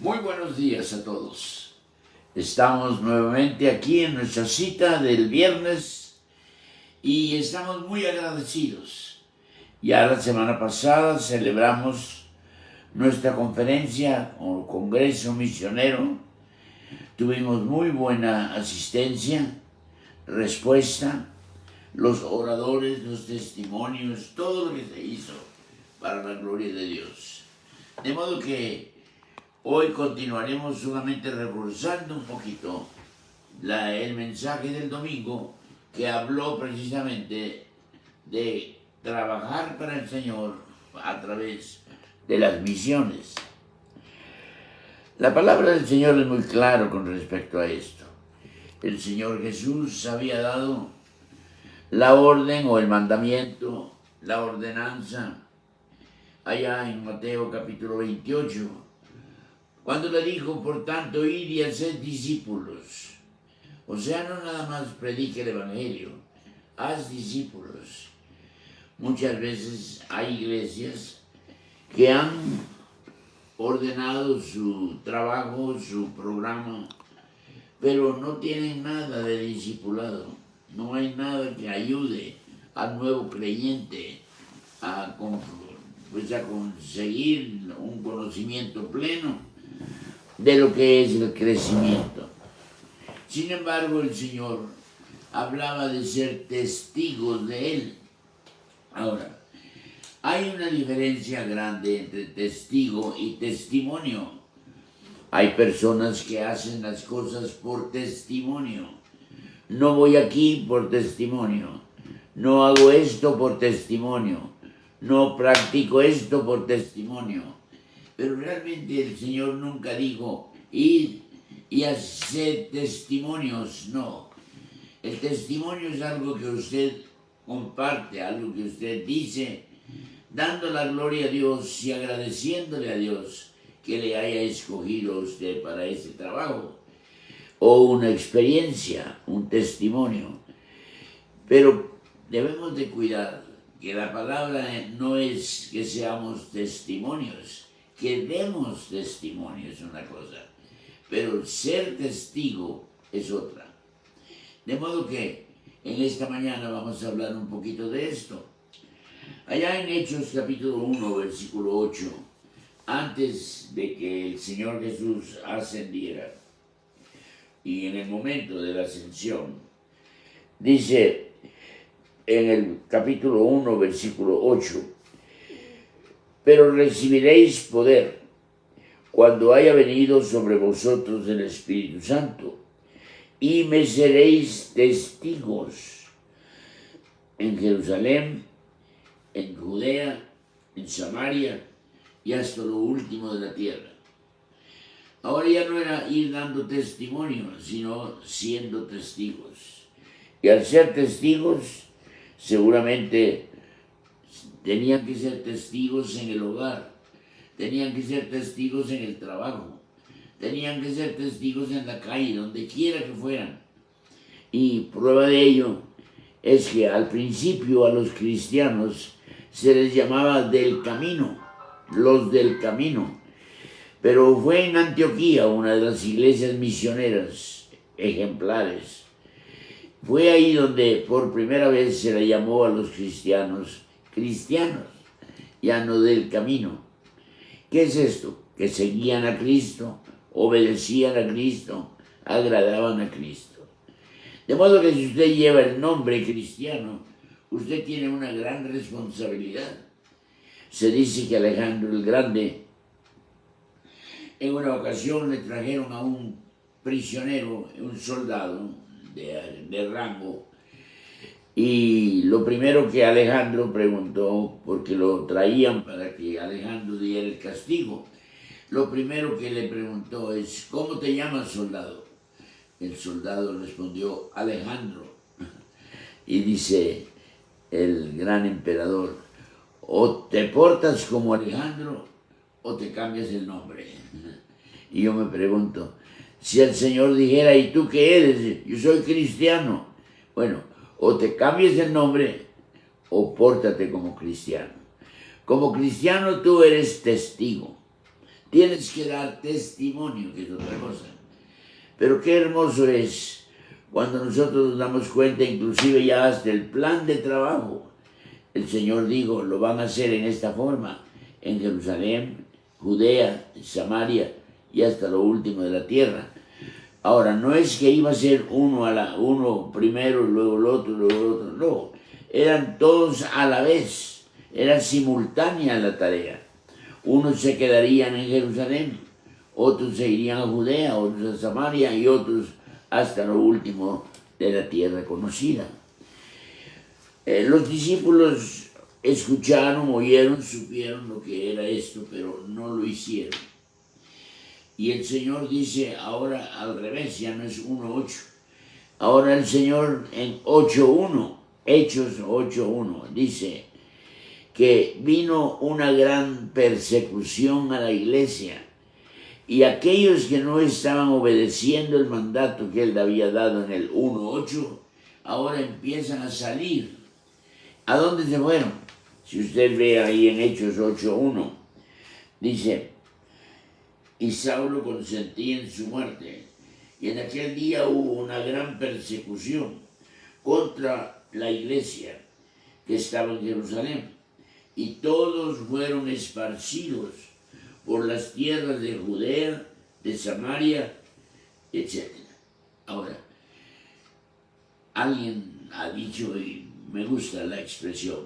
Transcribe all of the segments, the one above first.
Muy buenos días a todos. Estamos nuevamente aquí en nuestra cita del viernes y estamos muy agradecidos. Ya la semana pasada celebramos nuestra conferencia o congreso misionero. Tuvimos muy buena asistencia, respuesta, los oradores, los testimonios, todo lo que se hizo para la gloria de Dios. De modo que hoy continuaremos solamente reforzando un poquito el mensaje del domingo que habló precisamente de trabajar para el Señor a través de las misiones. La palabra del Señor es muy clara con respecto a esto. El Señor Jesús había dado la orden o el mandamiento, la ordenanza, allá en Mateo capítulo 28, cuando le dijo, por tanto, id y haced discípulos. O sea, no nada más predique el Evangelio, haz discípulos. Muchas veces hay iglesias que han ordenado su trabajo, su programa, pero no tienen nada de discipulado. No hay nada que ayude al nuevo creyente a conseguir un conocimiento pleno de lo que es el crecimiento. Sin embargo, el Señor hablaba de ser testigos de Él. Ahora, hay una diferencia grande entre testigo y testimonio. Hay personas que hacen las cosas por testimonio. No voy aquí por testimonio. No hago esto por testimonio. No practico esto por testimonio. Pero realmente el Señor nunca dijo, id y hacer testimonios. No. El testimonio es algo que usted comparte, algo que usted dice, dando la gloria a Dios y agradeciéndole a Dios que le haya escogido a usted para ese trabajo. O una experiencia, un testimonio. Pero debemos de cuidar que la palabra no es que seamos testimonios, que demos testimonio es una cosa, pero ser testigo es otra. De modo que en esta mañana vamos a hablar un poquito de esto. Allá en Hechos capítulo 1, versículo 8, antes de que el Señor Jesús ascendiera y en el momento de la ascensión, dice en el capítulo 1, versículo 8, pero recibiréis poder cuando haya venido sobre vosotros el Espíritu Santo, y me seréis testigos en Jerusalén, en Judea, en Samaria y hasta lo último de la tierra. Ahora ya no era ir dando testimonio, sino siendo testigos. Y al ser testigos, seguramente tenían que ser testigos en el hogar, tenían que ser testigos en el trabajo, tenían que ser testigos en la calle, donde quiera que fueran. Y prueba de ello es que al principio a los cristianos se les llamaba del camino, los del camino. Pero fue en Antioquía, una de las iglesias misioneras ejemplares. Fue ahí donde por primera vez se le llamó a los cristianos, ya no del camino. ¿Qué es esto? Que seguían a Cristo, obedecían a Cristo, agradaban a Cristo. De modo que si usted lleva el nombre cristiano, usted tiene una gran responsabilidad. Se dice que Alejandro el Grande, en una ocasión le trajeron a un prisionero, un soldado de rango, y lo primero que Alejandro preguntó, porque lo traían para que Alejandro diera el castigo, lo primero que le preguntó es, ¿cómo te llamas, soldado? El soldado respondió, Alejandro. Y dice el gran emperador, o te portas como Alejandro o te cambias el nombre. Y yo me pregunto, si el Señor dijera, ¿y tú qué eres? Yo soy cristiano. Bueno, o te cambies el nombre o pórtate como cristiano. Como cristiano tú eres testigo. tienes que dar testimonio, que es otra cosa. Pero qué hermoso es cuando nosotros nos damos cuenta, inclusive ya hasta el plan de trabajo. El Señor dijo, lo van a hacer en esta forma, en Jerusalén, Judea, Samaria y hasta lo último de la tierra. Ahora, no es que iba a ser uno primero, luego el otro, luego el otro, no. Eran todos a la vez, era simultánea la tarea. Unos se quedarían en Jerusalén, otros se irían a Judea, otros a Samaria y otros hasta lo último de la tierra conocida. Los discípulos escucharon, oyeron, supieron lo que era esto, pero no lo hicieron. Y el Señor dice ahora al revés, ya no es 1:8. Ahora el Señor en 8:1, Hechos 8:1, dice que vino una gran persecución a la iglesia y aquellos que no estaban obedeciendo el mandato que Él había dado en el 1:8, ahora empiezan a salir. ¿A dónde se fueron? Si usted ve ahí en Hechos 8:1, dice, y Saulo consentía en su muerte. Y en aquel día hubo una gran persecución contra la iglesia que estaba en Jerusalén. Y todos fueron esparcidos por las tierras de Judea, de Samaria, etc. Ahora, alguien ha dicho, y me gusta la expresión,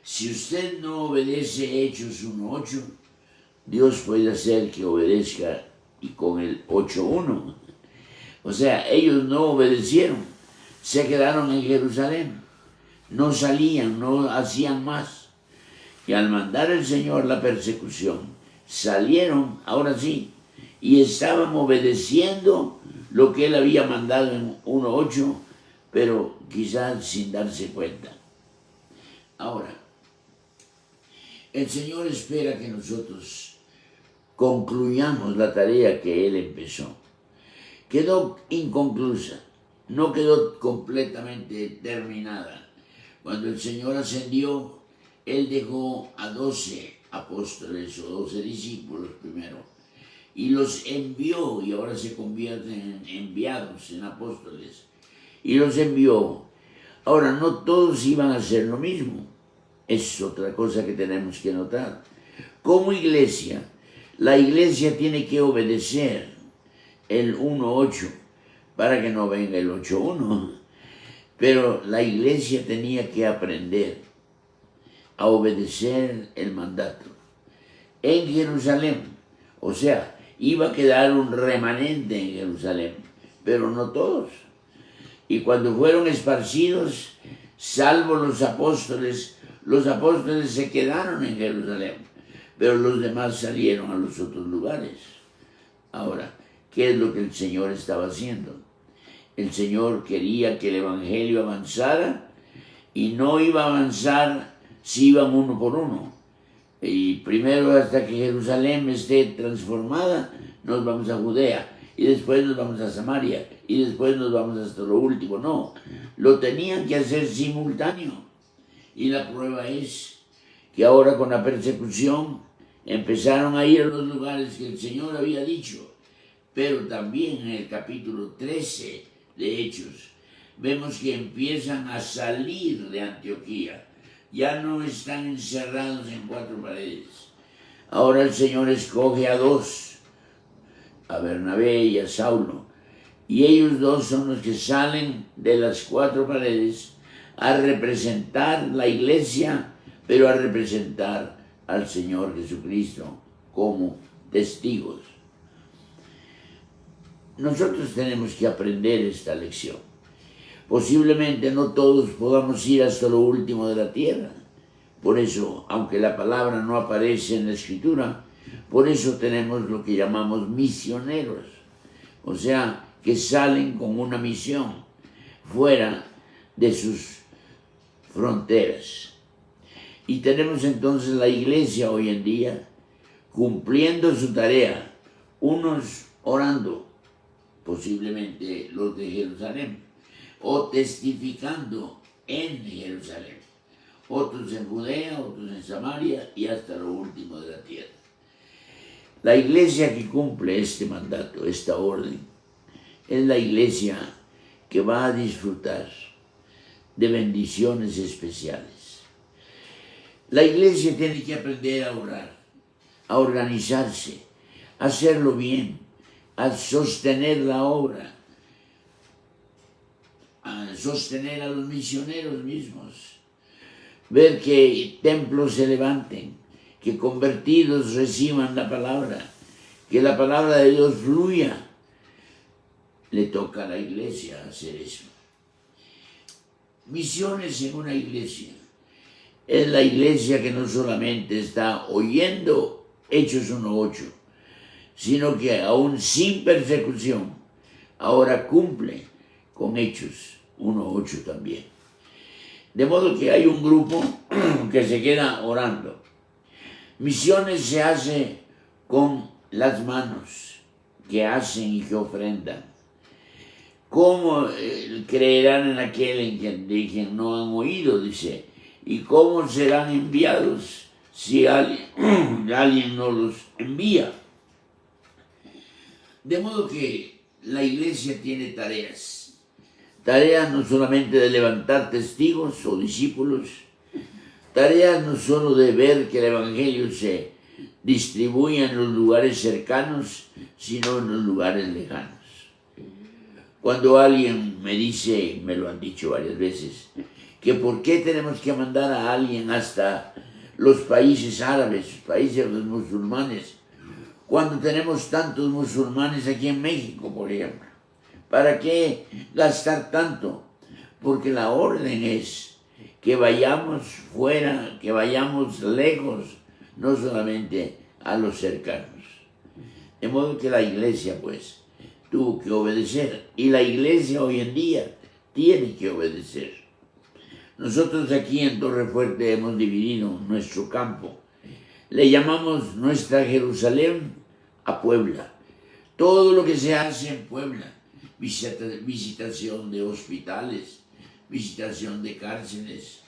si usted no obedece Hechos 1:8, Dios puede hacer que obedezca y con el 8:1. O sea, ellos no obedecieron, se quedaron en Jerusalén, no salían, no hacían más. Y al mandar el Señor la persecución, salieron, ahora sí, y estaban obedeciendo lo que Él había mandado en 1:8, pero quizás sin darse cuenta. Ahora, el Señor espera que nosotros concluyamos la tarea que Él empezó. Quedó inconclusa, no quedó completamente terminada. Cuando el Señor ascendió, Él dejó a 12 apóstoles o 12 discípulos primero, y los envió, y ahora se convierten en enviados, en apóstoles, y los envió. Ahora, no todos iban a hacer lo mismo, es otra cosa que tenemos que notar. Como iglesia, la iglesia tiene que obedecer el 1:8 para que no venga el 8:1. Pero la iglesia tenía que aprender a obedecer el mandato. En Jerusalén, o sea, iba a quedar un remanente en Jerusalén, pero no todos. Y cuando fueron esparcidos, salvo los apóstoles se quedaron en Jerusalén, pero los demás salieron a los otros lugares. Ahora, ¿qué es lo que el Señor estaba haciendo? El Señor quería que el Evangelio avanzara y no iba a avanzar si iban uno por uno. Y primero, hasta que Jerusalén esté transformada, nos vamos a Judea, y después nos vamos a Samaria, y después nos vamos hasta lo último. No, lo tenían que hacer simultáneo. Y la prueba es que ahora con la persecución empezaron a ir a los lugares que el Señor había dicho. Pero también en el capítulo 13 de Hechos vemos que empiezan a salir de Antioquía. Ya no están encerrados en 4 paredes. Ahora el Señor escoge a 2, a Bernabé y a Saulo. Y ellos 2 son los que salen de las 4 paredes a representar la iglesia, pero a representar al Señor Jesucristo como testigos. Nosotros tenemos que aprender esta lección. Posiblemente no todos podamos ir hasta lo último de la tierra. Por eso, aunque la palabra no aparece en la Escritura, por eso tenemos lo que llamamos misioneros. O sea, que salen con una misión fuera de sus fronteras. Y tenemos entonces la iglesia hoy en día cumpliendo su tarea, unos orando, posiblemente los de Jerusalén, o testificando en Jerusalén, otros en Judea, otros en Samaria y hasta lo último de la tierra. La iglesia que cumple este mandato, esta orden, es la iglesia que va a disfrutar de bendiciones especiales. La iglesia tiene que aprender a orar, a organizarse, a hacerlo bien, a sostener la obra, a sostener a los misioneros mismos, ver que templos se levanten, que convertidos reciban la palabra, que la palabra de Dios fluya. Le toca a la iglesia hacer eso. Misiones en una iglesia. Es la iglesia que no solamente está oyendo Hechos 1:8, sino que aún sin persecución, ahora cumple con Hechos 1:8 también. De modo que hay un grupo que se queda orando. Misiones se hace con las manos que hacen y que ofrendan. ¿Cómo creerán en aquel en quien no han oído? Dice. ¿Y cómo serán enviados si alguien no los envía? De modo que la iglesia tiene tareas. Tareas no solamente de levantar testigos o discípulos, tareas no solo de ver que el evangelio se distribuya en los lugares cercanos, sino en los lugares lejanos. Cuando alguien me dice, me lo han dicho varias veces, que por qué tenemos que mandar a alguien hasta los países árabes, países de los musulmanes, cuando tenemos tantos musulmanes aquí en México, por ejemplo. ¿Para qué gastar tanto? Porque la orden es que vayamos fuera, que vayamos lejos, no solamente a los cercanos. De modo que la iglesia, pues, tuvo que obedecer. Y la iglesia hoy en día tiene que obedecer. Nosotros aquí en Torrefuerte hemos dividido nuestro campo. Le llamamos nuestra Jerusalén a Puebla. Todo lo que se hace en Puebla, visitación de hospitales, visitación de cárceles,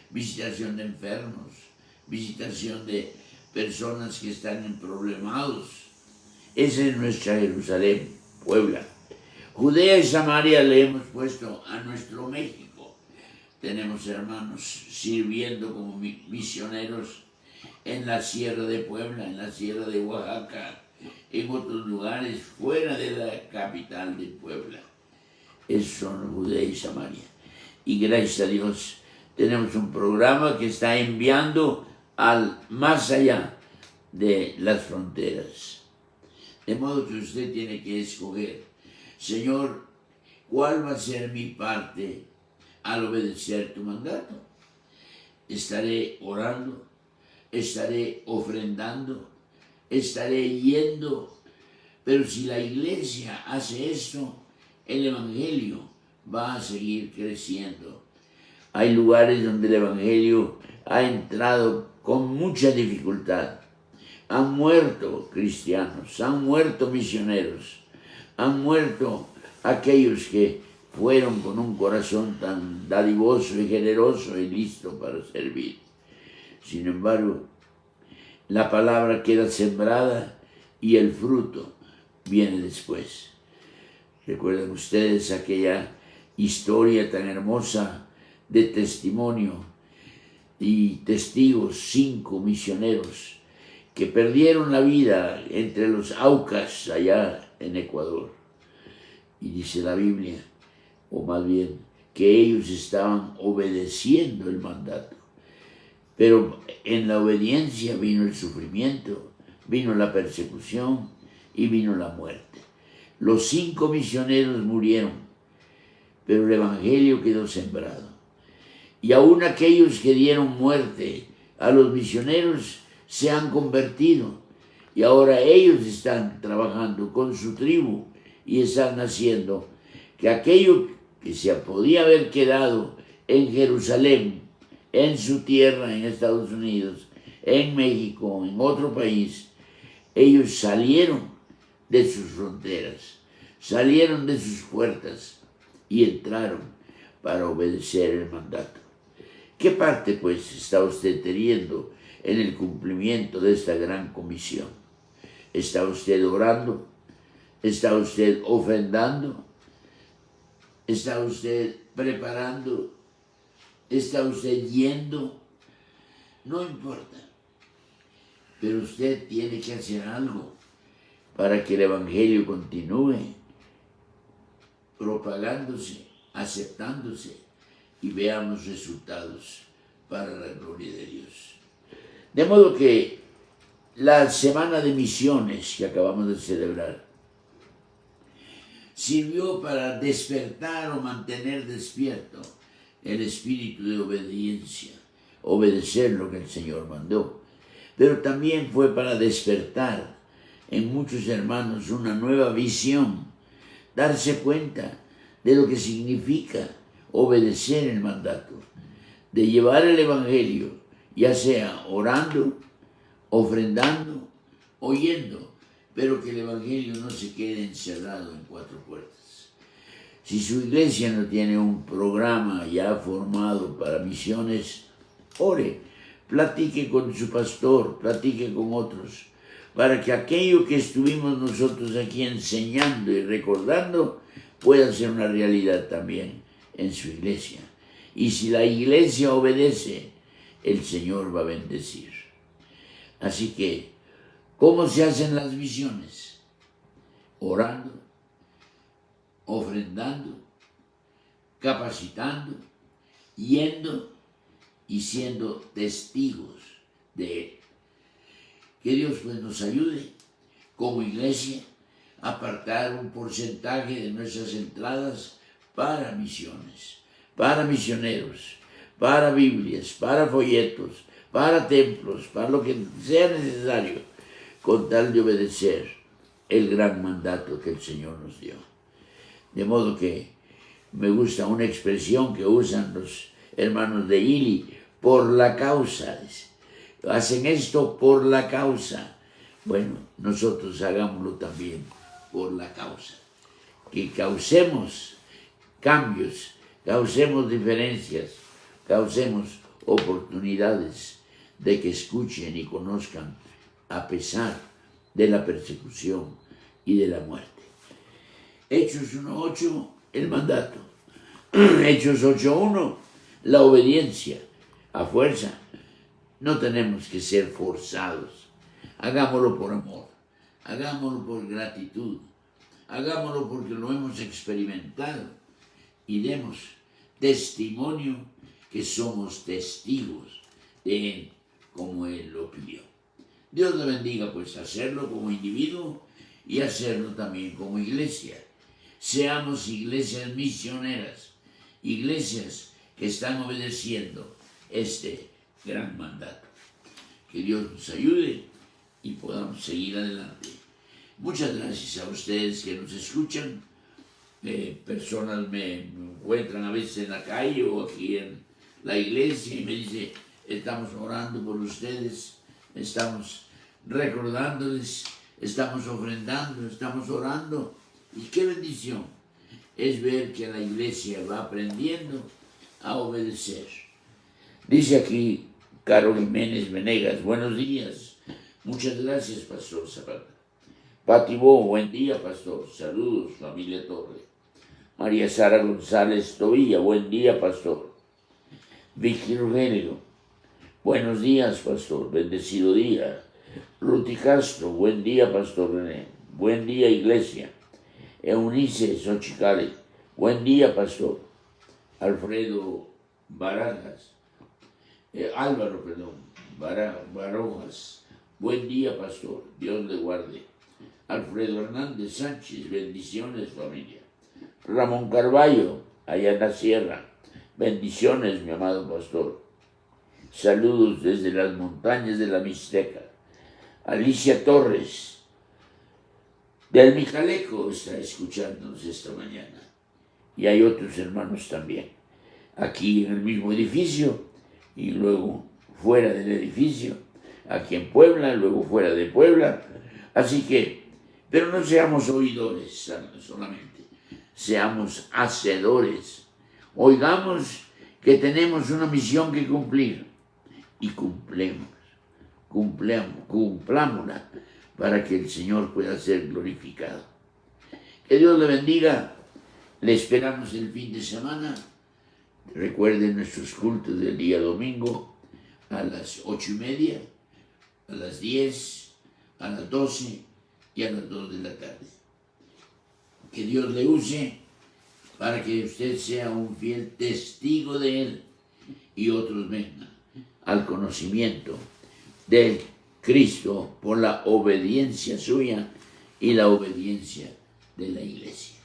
visitación de enfermos, visitación de personas que están problemados. Esa es nuestra Jerusalén, Puebla. Judea y Samaria le hemos puesto a nuestro México. Tenemos hermanos sirviendo como misioneros en la Sierra de Puebla, en la Sierra de Oaxaca, en otros lugares fuera de la capital de Puebla. Esos son Judea y Samaria. Y gracias a Dios tenemos un programa que está enviando al más allá de las fronteras. De modo que usted tiene que escoger, Señor, ¿cuál va a ser mi parte al obedecer tu mandato? Estaré orando, estaré ofrendando, estaré yendo, pero si la iglesia hace esto, el evangelio va a seguir creciendo. Hay lugares donde el evangelio ha entrado con mucha dificultad. Han muerto cristianos, han muerto misioneros, han muerto aquellos que fueron con un corazón tan dadivoso y generoso y listo para servir. Sin embargo, la palabra queda sembrada y el fruto viene después. ¿Recuerdan ustedes aquella historia tan hermosa de testimonio y testigos, 5 misioneros que perdieron la vida entre los Aucas allá en Ecuador? Y dice la Biblia, o más bien, que ellos estaban obedeciendo el mandato. Pero en la obediencia vino el sufrimiento, vino la persecución y vino la muerte. Los 5 misioneros murieron, pero el evangelio quedó sembrado. Y aún aquellos que dieron muerte a los misioneros se han convertido. Y ahora ellos están trabajando con su tribu y están haciendo que aquello que se podía haber quedado en Jerusalén, en su tierra, en Estados Unidos, en México, en otro país, ellos salieron de sus fronteras, salieron de sus puertas y entraron para obedecer el mandato. ¿Qué parte, pues, está usted teniendo en el cumplimiento de esta gran comisión? ¿Está usted orando? ¿Está usted ofrendando? ¿Está usted preparando? ¿Está usted yendo? No importa, pero usted tiene que hacer algo para que el Evangelio continúe propagándose, aceptándose y veamos resultados para la gloria de Dios. De modo que la semana de misiones que acabamos de celebrar sirvió para despertar o mantener despierto el espíritu de obediencia, obedecer lo que el Señor mandó. Pero también fue para despertar en muchos hermanos una nueva visión, darse cuenta de lo que significa obedecer el mandato, de llevar el Evangelio, ya sea orando, ofrendando, oyendo, pero que el Evangelio no se quede encerrado en cuatro puertas. Si su iglesia no tiene un programa ya formado para misiones, ore, platique con su pastor, platique con otros, para que aquello que estuvimos nosotros aquí enseñando y recordando pueda ser una realidad también en su iglesia. Y si la iglesia obedece, el Señor va a bendecir. Así que, ¿cómo se hacen las misiones? Orando, ofrendando, capacitando, yendo y siendo testigos de Él. Que Dios pues nos ayude como iglesia a apartar un porcentaje de nuestras entradas para misiones, para misioneros, para Biblias, para folletos, para templos, para lo que sea necesario, con tal de obedecer el gran mandato que el Señor nos dio. De modo que me gusta una expresión que usan los hermanos de Ili, por la causa. Hacen esto por la causa. Bueno, nosotros hagámoslo también por la causa. Que causemos cambios, causemos diferencias, causemos oportunidades de que escuchen y conozcan a pesar de la persecución y de la muerte. Hechos 1:8, el mandato. Hechos 8:1, la obediencia. A fuerza, no tenemos que ser forzados. Hagámoslo por amor, hagámoslo por gratitud, hagámoslo porque lo hemos experimentado y demos testimonio que somos testigos de Él como Él lo pidió. Dios le bendiga pues hacerlo como individuo y hacerlo también como iglesia. Seamos iglesias misioneras, iglesias que están obedeciendo este gran mandato. Que Dios nos ayude y podamos seguir adelante. Muchas gracias a ustedes que nos escuchan. Personas me encuentran a veces en la calle o aquí en la iglesia y me dicen: estamos orando por ustedes, estamos recordándoles, estamos ofrendando, estamos orando. Y qué bendición es ver que la iglesia va aprendiendo a obedecer. Dice aquí Carol Jiménez Venegas: buenos días. Muchas gracias, Pastor Zapata. Patibó: buen día, Pastor. Saludos, familia Torre. María Sara González Tobilla: buen día, Pastor. Vicky Rogelio: buenos días, Pastor. Bendecido día. Ruti Castro: buen día, Pastor René. Buen día, iglesia. Eunice Xochicale: buen día, Pastor. Alfredo Barajas, Álvaro, Barojas: buen día, Pastor. Dios le guarde. Alfredo Hernández Sánchez: bendiciones, familia. Ramón Carballo, allá en la sierra: bendiciones, mi amado pastor. Saludos desde las montañas de la Mixteca. Alicia Torres, del Mijaleco, está escuchándonos esta mañana. Y hay otros hermanos también, aquí en el mismo edificio y luego fuera del edificio, aquí en Puebla, luego fuera de Puebla. Así que, pero no seamos oidores solamente, seamos hacedores. Oigamos que tenemos una misión que cumplir y cumplámosla, para que el Señor pueda ser glorificado. Que Dios le bendiga. Le esperamos el fin de semana. Recuerden nuestros cultos del día domingo a las 8:30, a las 10, a las 12 y a las 2 de la tarde. Que Dios le use para que usted sea un fiel testigo de Él y otros vengan al conocimiento de Cristo por la obediencia suya y la obediencia de la iglesia.